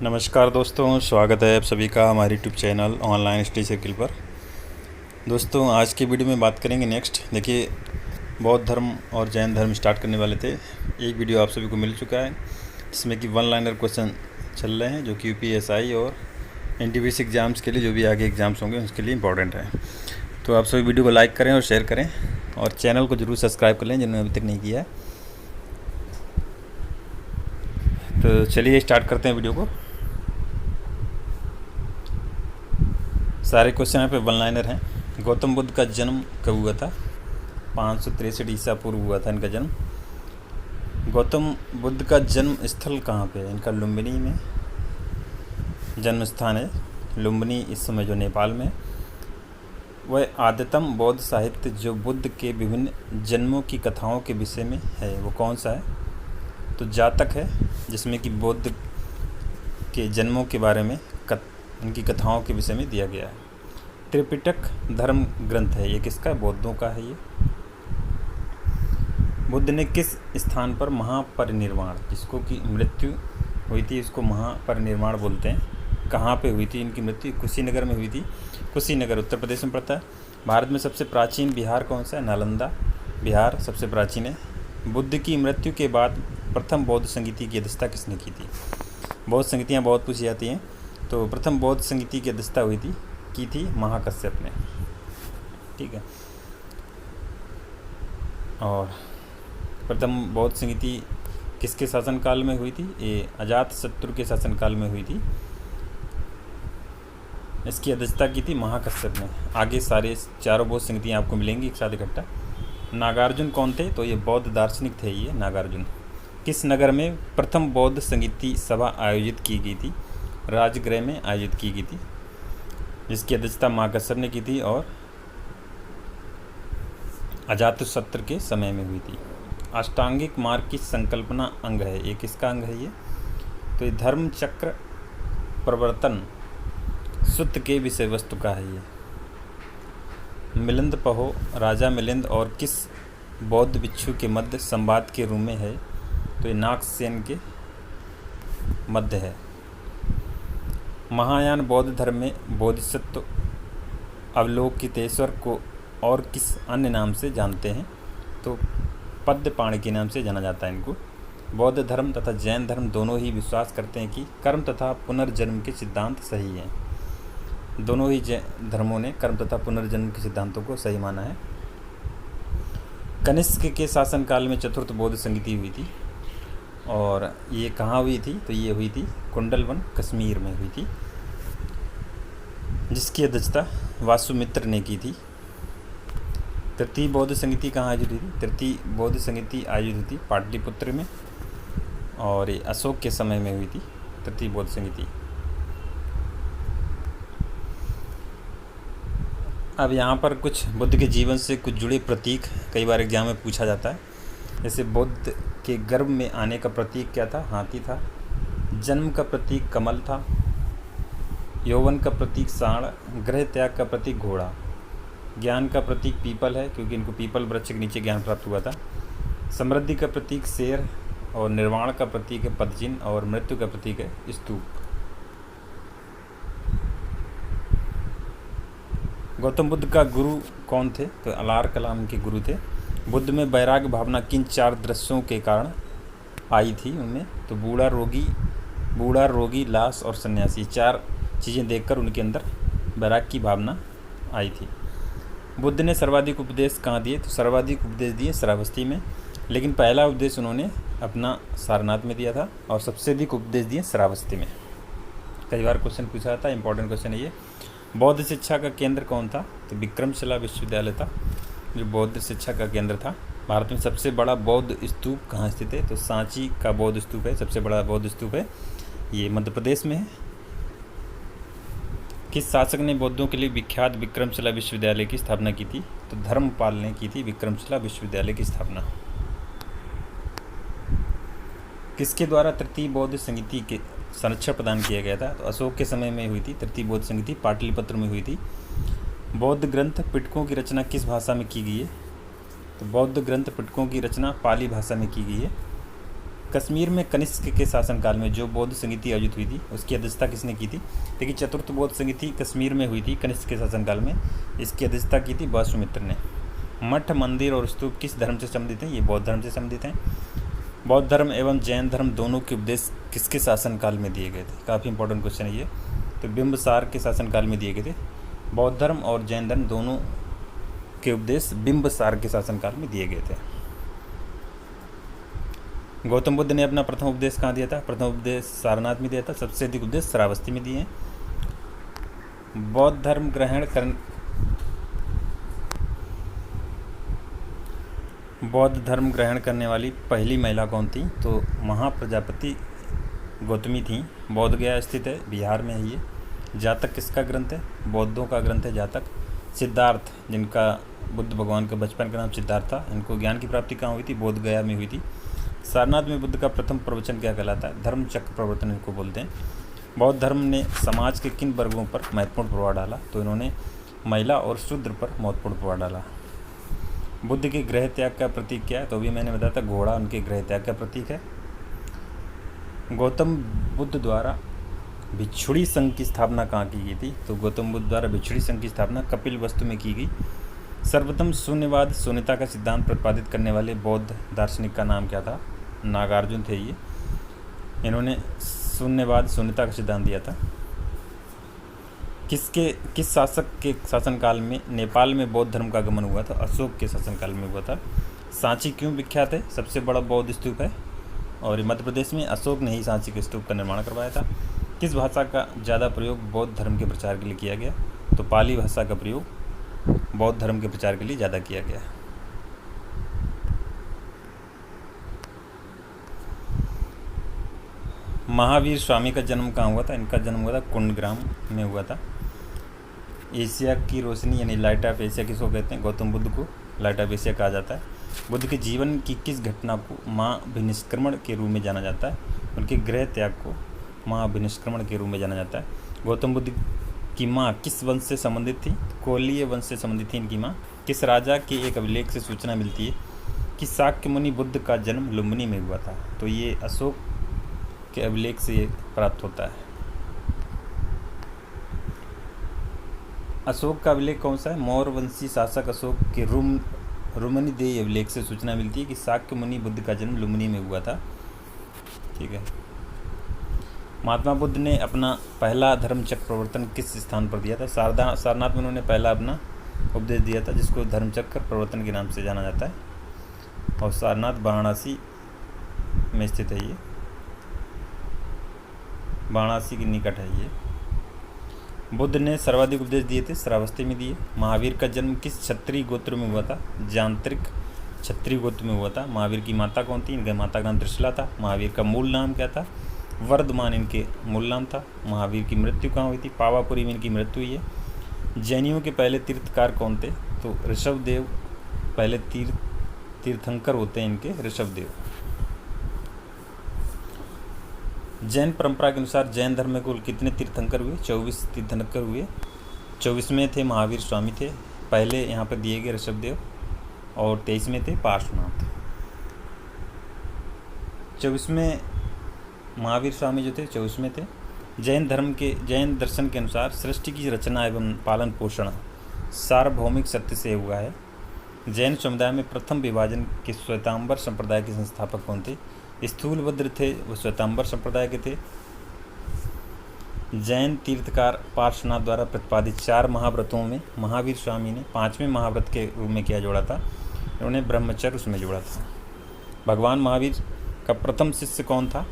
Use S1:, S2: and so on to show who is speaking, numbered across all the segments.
S1: नमस्कार दोस्तों, स्वागत है आप सभी का हमारे YouTube channel online study circle पर। दोस्तों, आज की वीडियो में बात करेंगे नेक्स्ट। देखिए, बौद्ध धर्म और जैन धर्म स्टार्ट करने वाले थे। एक वीडियो आप सभी को मिल चुका है जिसमें कि 1 लाइनर क्वेश्चन चल रहे हैं जो कि यूपीएसआई और एनटीपीसी एग्ज़ाम्स के लिए, जो भी आगे एग्ज़ाम्स होंगे उसके लिए इंपॉर्टेंट है। तो आप सभी वीडियो को लाइक करें और शेयर करें और चैनल को ज़रूर सब्सक्राइब कर लें जिन्होंने अभी तक नहीं किया है। तो चलिए स्टार्ट करते हैं वीडियो को। सारे क्वेश्चन यहाँ पे 1 लाइनर हैं। गौतम बुद्ध का जन्म कब हुआ था? 563 ईसा पूर्व हुआ था इनका जन्म। गौतम बुद्ध का जन्म स्थल कहाँ पे है? इनका लुम्बिनी में जन्म स्थान है। लुम्बिनी इस समय जो नेपाल में। वह आद्यतम बौद्ध साहित्य जो बुद्ध के विभिन्न जन्मों की कथाओं के विषय में है वो कौन सा है? तो जातक है, जिसमें कि बुद्ध के जन्मों के बारे में उनकी कथाओं के विषय में दिया गया है। त्रिपिटक धर्म ग्रंथ है, ये किसका है? बौद्धों का है ये। बुद्ध ने किस स्थान पर महापरिनिर्वाण, जिसको कि मृत्यु हुई थी, इसको महापरिनिर्वाण बोलते हैं, कहाँ पे हुई थी इनकी मृत्यु? कुशीनगर में हुई थी। कुशीनगर उत्तर प्रदेश में पड़ता है। भारत में सबसे प्राचीन बिहार कौन सा है? नालंदा बिहार सबसे प्राचीन है। बुद्ध की मृत्यु के बाद प्रथम बौद्ध संगीति की अध्यक्षता किसने की थी? बौद्ध संगीतियाँ बहुत पूछी जाती हैं। तो प्रथम बौद्ध संगीति की अध्यक्षता की थी महाकश्यप ने। ठीक है। और प्रथम बौद्ध संगीति किसके शासनकाल में हुई थी? ये अजातशत्रु के शासनकाल में हुई थी। इसकी अध्यक्षता की थी महाकश्यप ने। आगे सारे चारों बौद्ध संगीतियाँ आपको मिलेंगी एक साथ इकट्ठा। नागार्जुन कौन थे? तो ये बौद्ध दार्शनिक थे ये नागार्जुन। किस नगर में प्रथम बौद्ध संगीति सभा आयोजित की गई थी? राजगृह में आयोजित की गई थी, जिसकी अध्यक्षता महाकश्यप ने की थी और अजातशत्रु के समय में हुई थी। अष्टांगिक मार्ग की संकल्पना अंग है, ये किसका अंग है ये? तो ये धर्म चक्र प्रवर्तन सूत्र के विषय वस्तु का है ये। मिलिंद पहो राजा मिलिंद और किस बौद्ध भिक्षु के मध्य संवाद के रूप में है? तो ये नागसेन के मध्य है। महायान बौद्ध धर्म में बोधिसत्व अवलोकितेश्वर को और किस अन्य नाम से जानते हैं? तो पद्मपाणि के नाम से जाना जाता है इनको। बौद्ध धर्म तथा जैन धर्म दोनों ही विश्वास करते हैं कि कर्म तथा पुनर्जन्म के सिद्धांत सही हैं। दोनों ही धर्मों ने कर्म तथा पुनर्जन्म के सिद्धांतों को सही माना है। कनिष्क के शासनकाल में चतुर्थ बौद्ध संगीति हुई थी और ये कहाँ हुई थी? तो ये हुई थी कुंडलवन कश्मीर में हुई थी, जिसकी अध्यक्षता वासुमित्र ने की थी। तृतीय बौद्ध संगीति कहाँ आयोजित हुई थी? तृतीय बौद्ध संगीति आयोजित हुई थी पाटलिपुत्र में और ये अशोक के समय में हुई थी तृतीय बौद्ध संगीति। अब यहाँ पर कुछ बुद्ध के जीवन से कुछ जुड़े प्रतीक कई बार एग्जाम में पूछा जाता है। जैसे बुद्ध के गर्भ में आने का प्रतीक क्या था? हाथी था। जन्म का प्रतीक कमल था। यौवन का प्रतीक सांड। गृह त्याग का प्रतीक घोड़ा। ज्ञान का प्रतीक पीपल है, क्योंकि इनको पीपल वृक्ष के नीचे ज्ञान प्राप्त हुआ था। समृद्धि का प्रतीक शेर और निर्वाण का प्रतीक है पदचिन्ह और मृत्यु का प्रतीक है स्तूप। गौतम बुद्ध का गुरु कौन थे? तो अलार कलाम के गुरु थे। बुद्ध में वैराग्य भावना किन 4 दृश्यों के कारण आई थी उनमें? तो बूढ़ा रोगी लाश और सन्यासी, 4 चीज़ें देखकर उनके अंदर वैराग्य की भावना आई थी। बुद्ध ने सर्वाधिक उपदेश कहाँ दिए? तो सर्वाधिक उपदेश दिए श्रावस्ती में, लेकिन पहला उपदेश उन्होंने अपना सारनाथ में दिया था और सबसे अधिक उपदेश दिए श्रावस्ती में। कई बार क्वेश्चन पूछा था, इंपॉर्टेंट क्वेश्चन है ये। बौद्ध शिक्षा का केंद्र कौन था? तो विक्रमशिला विश्वविद्यालय था जो बौद्ध शिक्षा का केंद्र था। भारत में सबसे बड़ा बौद्ध स्तूप कहाँ स्थित है? तो सांची का बौद्ध स्तूप है, सबसे बड़ा बौद्ध स्तूप है, ये मध्य प्रदेश में है। किस शासक ने बौद्धों के लिए विख्यात विक्रमशिला विश्वविद्यालय की स्थापना की थी? तो धर्मपाल ने की थी विक्रमशिला विश्वविद्यालय की स्थापना। किसके द्वारा तृतीय बौद्ध संगीति के संरक्षण प्रदान किया गया था? तो अशोक के समय में हुई थी तृतीय बौद्ध संगीति, पाटलिपुत्र में हुई थी। बौद्ध ग्रंथ पिटकों की रचना किस भाषा में की गई है? तो बौद्ध ग्रंथ पिटकों की रचना पाली भाषा में की गई है। कश्मीर में कनिष्क के शासनकाल में जो बौद्ध संगीति आयोजित हुई थी उसकी अध्यक्षता किसने की थी? देखिए चतुर्थ बौद्ध संगीति कश्मीर में हुई थी कनिष्क के शासनकाल में। इसकी अध्यक्षता की थी वासुमित्र ने। मठ, मंदिर और स्तूप किस धर्म से संबंधित हैं? ये बौद्ध धर्म से संबंधित हैं। बौद्ध धर्म एवं जैन धर्म दोनों के उपदेश किसके शासनकाल में दिए गए थे? काफ़ी इंपॉर्टेंट क्वेश्चन है ये। तो बिंबसार के शासनकाल में दिए गए थे। बौद्ध धर्म और जैन धर्म दोनों के उपदेश बिंबसार के शासनकाल में दिए गए थे। गौतम बुद्ध ने अपना प्रथम उपदेश कहाँ दिया था? प्रथम उपदेश सारनाथ में दिया था। सबसे अधिक उपदेश श्रावस्ती में दिए हैं। बौद्ध धर्म ग्रहण करने वाली पहली महिला कौन थी? तो महाप्रजापति गौतमी थी। बौद्ध गया स्थित है, बिहार में है ये। जातक किसका ग्रंथ है? बौद्धों का ग्रंथ है जातक। सिद्धार्थ, जिनका बुद्ध भगवान का बचपन का नाम सिद्धार्थ था, इनको ज्ञान की प्राप्ति कहाँ हुई थी? बोध गया में हुई थी। सारनाथ में बुद्ध का प्रथम प्रवचन क्या कहलाता है? धर्म चक्र प्रवर्तन इनको बोलते हैं। बौद्ध धर्म ने समाज के किन वर्गों पर महत्वपूर्ण प्रभाव डाला? तो इन्होंने महिला और शूद्र पर महत्वपूर्ण प्रभाव डाला। बुद्ध के गृह त्याग का प्रतीक क्या है? तो अभी मैंने बताया था घोड़ा उनके गृह त्याग का प्रतीक है। गौतम बुद्ध द्वारा भिक्षुणी संघ की स्थापना कहाँ की गई थी? तो गौतम बुद्ध द्वारा भिक्षुणी संघ की स्थापना कपिलवस्तु में की गई। सर्वप्रथम शून्यवाद शून्यता का सिद्धांत प्रतिपादित करने वाले बौद्ध दार्शनिक का नाम क्या था? नागार्जुन थे ये। इन्होंने शून्यवाद शून्यता का सिद्धांत दिया था। किस शासक के शासनकाल में नेपाल में बौद्ध धर्म का आगमन हुआ था? अशोक के शासनकाल में हुआ था। सांची क्यों विख्यात है? सबसे बड़ा बौद्ध स्तूप है और मध्य प्रदेश में अशोक ने ही सांची के स्तूप का निर्माण करवाया था। किस भाषा का ज़्यादा प्रयोग बौद्ध धर्म के प्रचार के लिए किया गया? तो पाली भाषा का प्रयोग बौद्ध धर्म के प्रचार के लिए ज़्यादा किया गया। महावीर स्वामी का जन्म कहाँ हुआ था? इनका जन्म हुआ था कुंडग्राम में हुआ था। एशिया की रोशनी यानी लाइट ऑफ एशिया किसको कहते हैं? गौतम बुद्ध को लाइट ऑफ एशिया कहा जाता है। बुद्ध के जीवन की किस घटना को महाभिनिष्क्रमण के रूप में जाना जाता है? उनके गृह त्याग को महाभिनिष्क्रमण के रूप में जाना जाता है। गौतम बुद्ध की माँ किस वंश से संबंधित थी? कोलीय वंश से संबंधित थी इनकी माँ। किस राजा के एक अभिलेख से सूचना मिलती है कि शाक्य मुनि बुद्ध का जन्म लुम्बिनी में हुआ था? तो ये अशोक के अभिलेख से प्राप्त होता है। अशोक का अभिलेख कौन सा है? मौर्य वंशी शासक अशोक के रुमनीदेय अभिलेख से सूचना मिलती है कि शाक्य मुनि बुद्ध का जन्म लुम्बिनी में हुआ था। ठीक है। महात्मा बुद्ध ने अपना पहला धर्म चक्र प्रवर्तन किस स्थान पर दिया था? सारनाथ में उन्होंने पहला अपना उपदेश दिया था, जिसको धर्म चक्र प्रवर्तन के नाम से जाना जाता है। और सारनाथ वाराणसी में स्थित है। ये वाराणसी के निकट है। ये बुद्ध ने सर्वाधिक उपदेश दिए थे श्रावस्ती में दिए। महावीर का जन्म किस क्षत्रिय गोत्र में हुआ था? जांत्रिक क्षत्रिय गोत्र में हुआ था। महावीर की माता कौन थी? इनका माता का नाम त्रिशला था। महावीर का मूल नाम क्या था? वर्धमान इनके मूल नाम था। महावीर की मृत्यु कहाँ हुई थी? पावापुरी में इनकी मृत्यु हुई है। जैनियों के पहले तीर्थकार कौन थे? तो ऋषभदेव पहले तीर्थंकर होते हैं इनके, ऋषभदेव। जैन परंपरा के अनुसार जैन धर्म में कुल कितने तीर्थंकर हुए? 24 तीर्थंकर हुए। 24वें थे महावीर स्वामी थे, पहले यहाँ पर दिए गए ऋषभदेव, और 23वें थे पार्श्वनाथ। 24वें महावीर स्वामी जो थे 24वें थे। जैन दर्शन के अनुसार सृष्टि की रचना एवं पालन पोषण सार्वभौमिक सत्य से हुआ है। जैन समुदाय में प्रथम विभाजन के श्वेतांबर संप्रदाय के संस्थापक कौन थे? स्थूलभद्र थे, वो श्वेतांबर संप्रदाय के थे। जैन तीर्थकार पार्श्वनाथ द्वारा प्रतिपादित 4 महाव्रतों में महावीर स्वामी ने 5वें महाव्रत के रूप में क्या जोड़ा था? उन्होंने ब्रह्मचर्य उसमें जोड़ा था। भगवान महावीर का प्रथम शिष्य कौन था?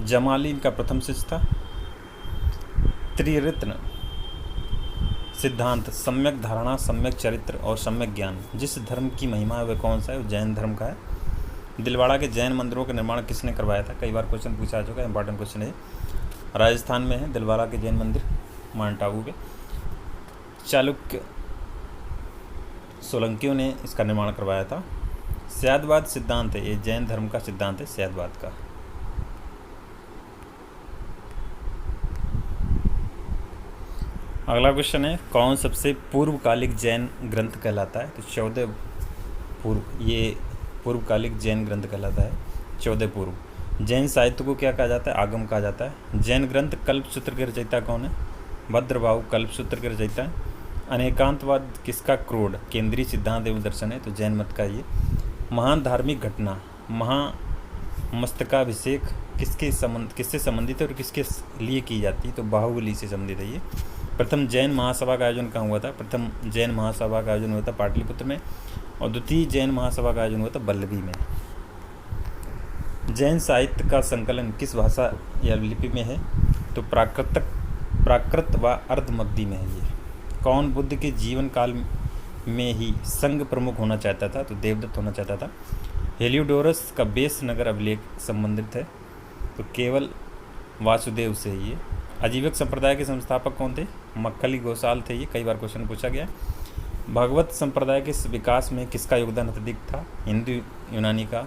S1: जमाली इनका प्रथम शिष्य था। त्रिरत्न सिद्धांत सम्यक धारणा, सम्यक चरित्र और सम्यक ज्ञान जिस धर्म की महिमा है वह कौन सा है? वो जैन धर्म का है। दिलवाड़ा के जैन मंदिरों का निर्माण किसने करवाया था? कई बार क्वेश्चन पूछा जा चुका है, इंपॉर्टेंट क्वेश्चन है। राजस्थान में है दिलवाड़ा के जैन मंदिर, माउंट आबू के। चालुक्य सोलंकियों ने इसका निर्माण करवाया था। स्यादवाद सिद्धांत है, ये जैन धर्म का सिद्धांत है स्यादवाद का। अगला क्वेश्चन है, कौन सबसे पूर्वकालिक जैन ग्रंथ कहलाता है? तो 14 पूर्वकालिक जैन ग्रंथ कहलाता है। 14 पूर्व। जैन साहित्य को क्या कहा जाता है? आगम कहा जाता है। जैन ग्रंथ कल्पसूत्र के रचयिता कौन है? भद्रबाहु कल्पसूत्र के रचयिता है। अनेकांतवाद किसका क्रोध केंद्रीय सिद्धांत एवं दर्शन है? तो जैन मत का ये। महान धार्मिक घटना महामस्तकाभिषेक किससे संबंधित है और किसके लिए की जाती है? तो बाहुबली से संबंधित है ये। प्रथम जैन महासभा का आयोजन कहाँ हुआ था? प्रथम जैन महासभा का आयोजन हुआ था पाटलिपुत्र में, और द्वितीय जैन महासभा का आयोजन हुआ था बल्लभी में। जैन साहित्य का संकलन किस भाषा या लिपि में है? तो प्राकृत व अर्धमगधी में है ये। कौन बुद्ध के जीवन काल में ही संघ प्रमुख होना चाहता था? तो देवदत्त होना चाहता था। हेलियोडोरस का बेस नगर अभिलेख संबंधित है? तो केवल वासुदेव से ये। आजीवक संप्रदाय के संस्थापक कौन थे? मक्खली गोसाल थे ये, कई बार क्वेश्चन पूछा गया। भगवत संप्रदाय के विकास में किसका योगदान अत्यधिक था? हिंदू यूनानी का।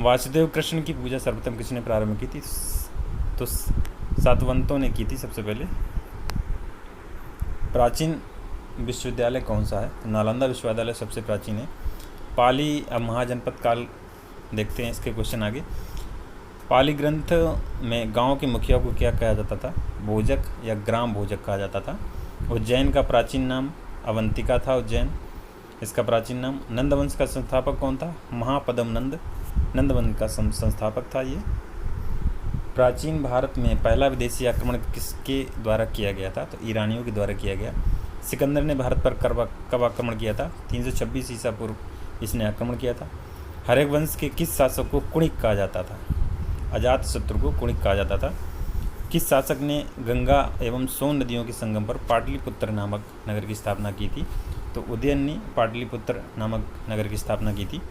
S1: वासुदेव कृष्ण की पूजा सर्वप्रथम किसने प्रारंभ की थी? तो सातवंतों ने की थी सबसे पहले। प्राचीन विश्वविद्यालय कौन सा है? तो नालंदा विश्वविद्यालय सबसे प्राचीन है। पाली अब महाजनपद काल देखते हैं इसके क्वेश्चन आगे। पाली ग्रंथ में गांव के मुखिया को क्या कहा जाता था? भोजक या ग्राम भोजक कहा जाता था। उज्जैन का प्राचीन नाम अवंतिका था। उज्जैन इसका प्राचीन नाम। नंदवंश का संस्थापक कौन था? महापद्म नंद नंदवंश का संस्थापक था ये। प्राचीन भारत में पहला विदेशी आक्रमण किसके द्वारा किया गया था? तो ईरानियों के द्वारा किया गया। सिकंदर ने भारत पर कब आक्रमण किया था? 326 ईसा पूर्व इसने आक्रमण किया था। हर्यक वंश के किस शासक को कुणिक कहा जाता था? अजातशत्रु को कुणिक कहा जाता था। किस शासक ने गंगा एवं सोन नदियों के संगम पर पाटलिपुत्र नामक नगर की स्थापना की थी? तो उदयन ने पाटलिपुत्र नामक नगर की स्थापना की थी।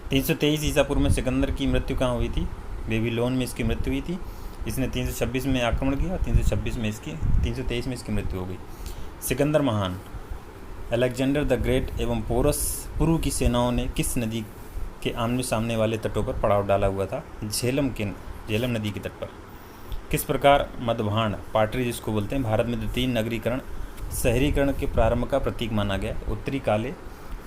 S1: 323 ईसा पूर्व में सिकंदर की मृत्यु कहाँ हुई थी? बेबीलोन में इसकी मृत्यु हुई थी। इसने 326 में आक्रमण किया, 323 में इसकी मृत्यु हो गई। सिकंदर महान, अलेक्जेंडर द ग्रेट एवं पोरस पुरु की सेनाओं ने किस नदी के आमने सामने वाले तटों पर पड़ाव डाला हुआ था? झेलम नदी के तट पर। किस प्रकार मदभांड पाटरी जिसको बोलते हैं भारत में द्वितीय नगरीकरण शहरीकरण के प्रारंभ का प्रतीक माना गया? उत्तरी काले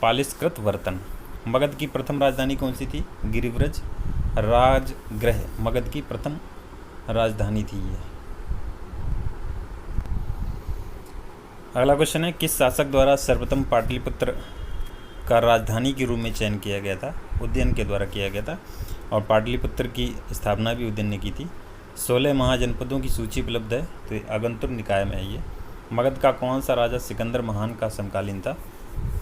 S1: पालिस्कृत वर्तन। मगध की प्रथम राजधानी कौन सी थी? गिरिव्रज राजगृह मगध की प्रथम राजधानी थी ये। अगला क्वेश्चन है किस शासक द्वारा सर्वप्रथम पाटलिपुत्र का राजधानी के रूप में चयन किया गया था? उदयन के द्वारा किया गया था, और पाटलिपुत्र की स्थापना भी उदयन ने की थी। 16 महाजनपदों की सूची उपलब्ध है, तो ये आगंतुक निकाय में है ये। मगध का कौन सा राजा सिकंदर महान का समकालीन था?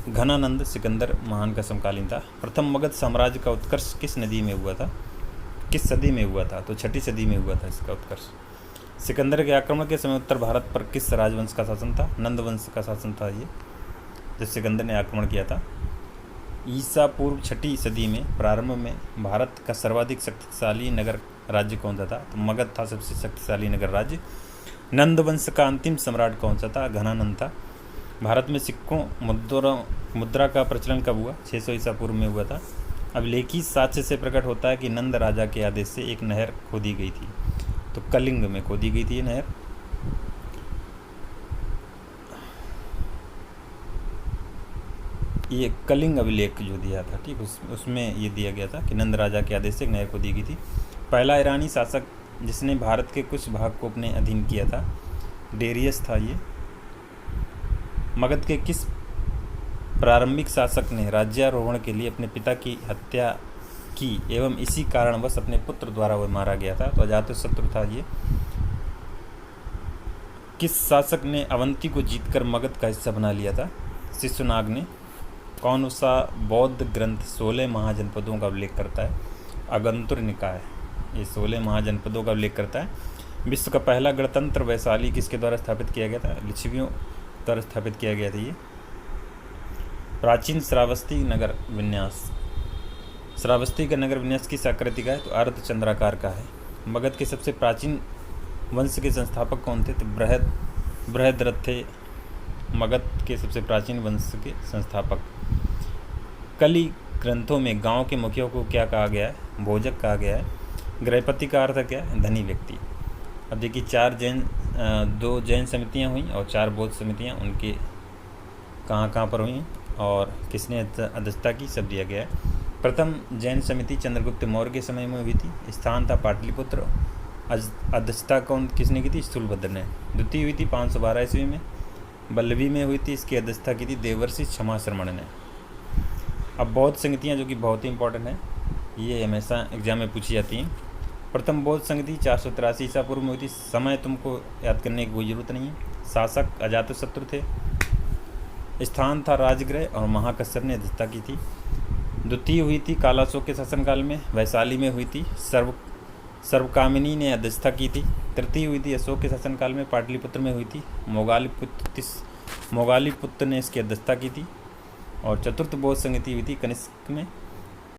S1: घनानंद सिकंदर महान का समकालीन था। प्रथम मगध साम्राज्य का उत्कर्ष किस नदी में हुआ था? किस सदी में हुआ था? तो 6ठी सदी में हुआ था इसका उत्कर्ष। सिकंदर के आक्रमण के समय उत्तर भारत पर किस राजवंश का शासन था? नंद वंश का शासन था ये, जब सिकंदर ने आक्रमण किया था। ईसा पूर्व 6ठी सदी में प्रारंभ में भारत का सर्वाधिक शक्तिशाली नगर राज्य कौन सा था? तो मगध था सबसे शक्तिशाली नगर राज्य। नंद वंश का अंतिम सम्राट कौन सा था? घनानंद था। भारत में सिक्कों मुद्रा का प्रचलन कब हुआ? 600 ईसा पूर्व में हुआ था। अभिलेखी साक्ष्य से प्रकट होता है कि नंद राजा के आदेश से एक नहर खोदी गई थी, तो कलिंग में खोदी गई थी ये नहर। ये कलिंग अभिलेख जो दिया था, ठीक, उसमें ये दिया गया था कि नंद राजा के आदेश से एक नहर खोदी गई थी। पहला ईरानी शासक जिसने भारत के कुछ भाग को अपने अधीन किया था, डेरियस था ये। मगध के किस प्रारंभिक शासक ने राज्यारोहण के लिए अपने पिता की हत्या की एवं इसी कारणवश अपने पुत्र द्वारा वह मारा गया था? तो अजातशत्रु था ये। किस शासक ने अवंती को जीतकर मगध का हिस्सा बना लिया था? शिशुनाग ने। कौन सा बौद्ध ग्रंथ 16 महाजनपदों का उल्लेख करता है? आगंतुक निकाय ये 16 महाजनपदों का उल्लेख करता है। विश्व का पहला गणतंत्र वैशाली किसके द्वारा स्थापित किया गया था? लिच्छवियों द्वारा स्थापित किया गया था ये। प्राचीन श्रावस्ती नगर विन्यास, श्रावस्ती का नगर विन्यास किस आकृति का है? तो अर्धचंद्राकार का है। मगध के सबसे प्राचीन वंश के संस्थापक कौन थे? तो बृहद्रथ थे मगध के सबसे प्राचीन वंश के संस्थापक। कली ग्रंथों में गांव के मुखिया को क्या कहा गया है? भोजक कहा गया है। गृहपति का अर्थ क्या है? धनी व्यक्ति। अब देखिए 2 जैन समितियां हुई और 4 बौद्ध समितियां, उनके कहाँ पर हुई और किसने अध्यक्षता की, सब दिया गया है। प्रथम जैन समिति चंद्रगुप्त मौर्य के समय में हुई थी। स्थान था पाटलिपुत्र। अध्यक्षता कौन किसने की थी? स्थूलभद्र ने। द्वितीय हुई थी 512 ईस्वी में, वल्लभी में हुई थी। इसकी अध्यक्षता की थी देवर्षि क्षमा शर्मण ने। अब बौद्ध संगतियाँ जो कि बहुत ही इंपॉर्टेंट है, ये हमेशा एग्जाम में पूछी जाती हैं। प्रथम बौद्ध संगति 483 ईसा पूर्व में हुई थी। समय तुमको याद करने की कोई ज़रूरत नहीं है। शासक अजातशत्रु थे। स्थान था राजगृह और महाकश्यप ने अध्यक्षता की थी। द्वितीय हुई थी कालाशोक के शासनकाल में, वैशाली में हुई थी। सर्वकामिनी ने अध्यक्षता की थी। तृतीय हुई थी अशोक के शासनकाल में, पाटलिपुत्र में हुई थी। मोगालीपुत्र ने इसकी अध्यक्षता की थी। और चतुर्थ बौद्ध संगति हुई थी कनिष्क में,